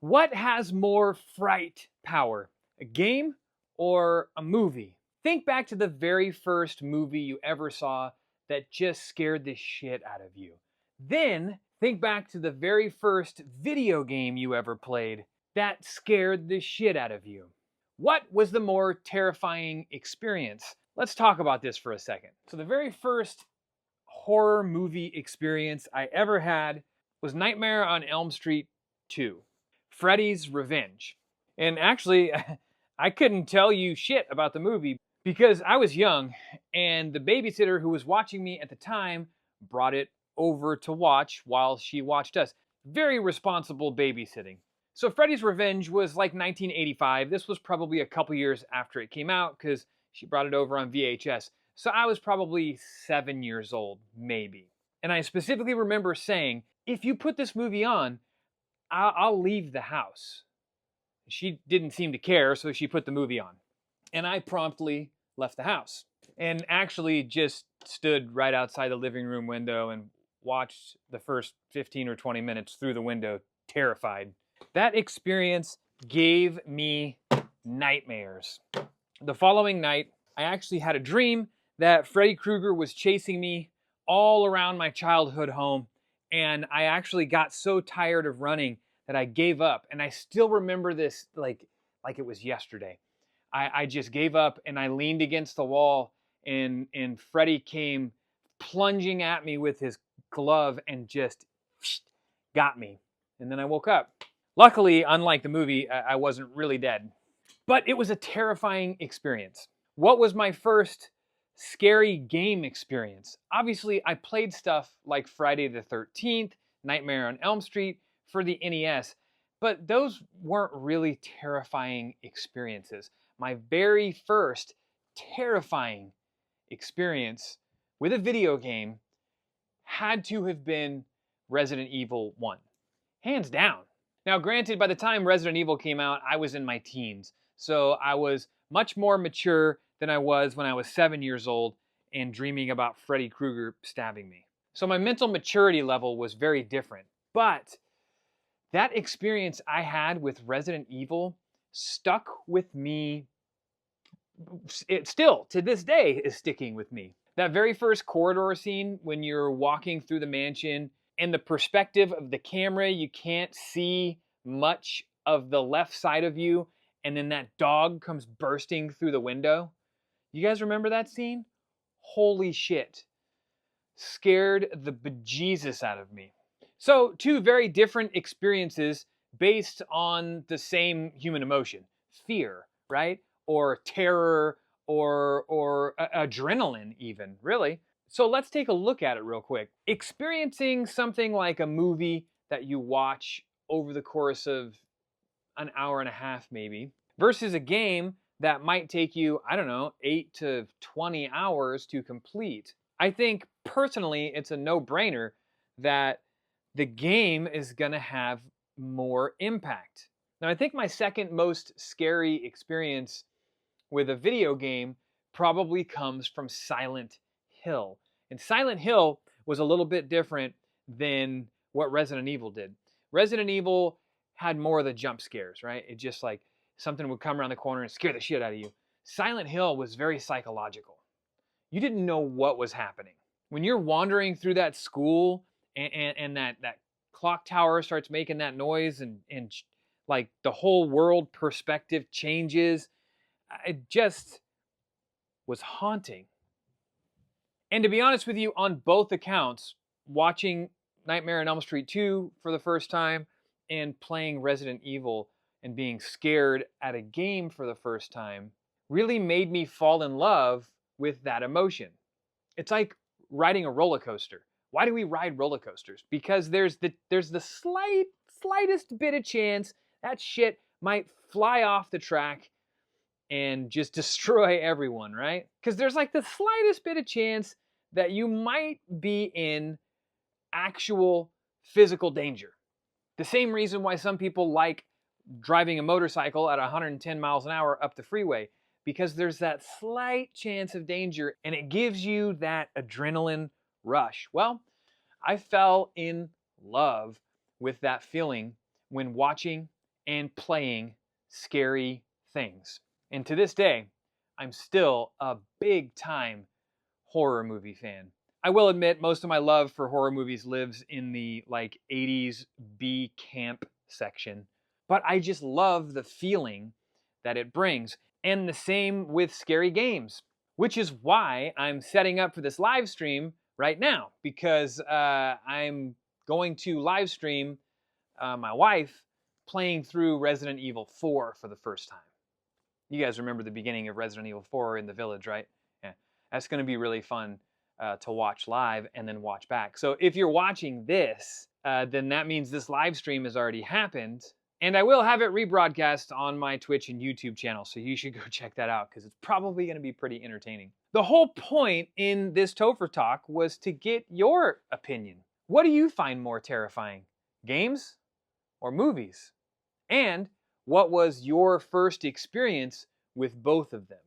What has more fright power, a game or a movie? Think back to the very first movie you ever saw that just scared the shit out of you. Then think back to the very first video game you ever played that scared the shit out of you. What was the more terrifying experience? Let's talk about this for a second. So, the very first horror movie experience I ever had was Nightmare on Elm Street 2. Freddy's Revenge. And actually, I couldn't tell you shit about the movie because I was young and the babysitter who was watching me at the time brought it over to watch while she watched us. Very responsible babysitting. So Freddy's Revenge was like 1985. This was probably a couple years after it came out because she brought it over on VHS. So I was probably 7 years old, maybe. And I specifically remember saying, if you put this movie on, I'll leave the house. She didn't seem to care, so she put the movie on. And I promptly left the house and actually just stood right outside the living room window and watched the first 15 or 20 minutes through the window, terrified. That experience gave me nightmares. The following night, I actually had a dream that Freddy Krueger was chasing me all around my childhood home. And I actually got so tired of running that I gave up. And I still remember this like it was yesterday. I just gave up and I leaned against the wall and Freddy came plunging at me with his glove and just got me. And then I woke up. Luckily, unlike the movie, I wasn't really dead. But it was a terrifying experience. What was my first scary game experience? Obviously, I played stuff like Friday the 13th, Nightmare on Elm Street for the NES, but those weren't really terrifying experiences. My very first terrifying experience with a video game had to have been Resident Evil 1. Hands down. Now, granted, by the time Resident Evil came out, I was in my teens, so I was much more mature than I was when I was 7 years old and dreaming about Freddy Krueger stabbing me. So my mental maturity level was very different. But that experience I had with Resident Evil stuck with me. It still, to this day, is sticking with me. That very first corridor scene when you're walking through the mansion and the perspective of the camera, you can't see much of the left side of you, and then that dog comes bursting through the window. You guys remember that scene? Holy shit. Scared the bejesus out of me. So, two very different experiences based on the same human emotion. Fear, right? Or terror, or adrenaline even, really. So let's take a look at it real quick. Experiencing something like a movie that you watch over the course of an hour and a half maybe, versus a game that might take you, I don't know, 8 to 20 hours to complete. I think personally it's a no-brainer that the game is going to have more impact. Now, I think my second most scary experience with a video game probably comes from Silent Hill. And Silent Hill was a little bit different than what Resident Evil did. Resident Evil had more of the jump scares, right? It just like something would come around the corner and scare the shit out of you. Silent Hill was very psychological. You didn't know what was happening. When you're wandering through that school and that clock tower starts making that noise and like the whole world perspective changes, it just was haunting. And to be honest with you, on both accounts, watching Nightmare on Elm Street 2 for the first time and playing Resident Evil and being scared at a game for the first time really made me fall in love with that emotion. It's like riding a roller coaster. Why do we ride roller coasters? Because there's the slightest bit of chance that shit might fly off the track and just destroy everyone, right? Because there's like the slightest bit of chance that you might be in actual physical danger. The same reason why some people like driving a motorcycle at 110 miles an hour up the freeway, because there's that slight chance of danger and it gives you that adrenaline rush. Well, I fell in love with that feeling when watching and playing scary things. And to this day, I'm still a big time horror movie fan. I will admit most of my love for horror movies lives in the like 80s B camp section, but I just love the feeling that it brings. And the same with scary games, which is why I'm setting up for this live stream right now, because I'm going to live stream my wife playing through Resident Evil 4 for the first time. You guys remember the beginning of Resident Evil 4 in the village, right? Yeah, that's going to be really fun to watch live and then watch back. So if you're watching this, then that means this live stream has already happened. And I will have it rebroadcast on my Twitch and YouTube channel, so you should go check that out because it's probably going to be pretty entertaining. The whole point in this Tofer Talk was to get your opinion. What do you find more terrifying, games or movies? And what was your first experience with both of them?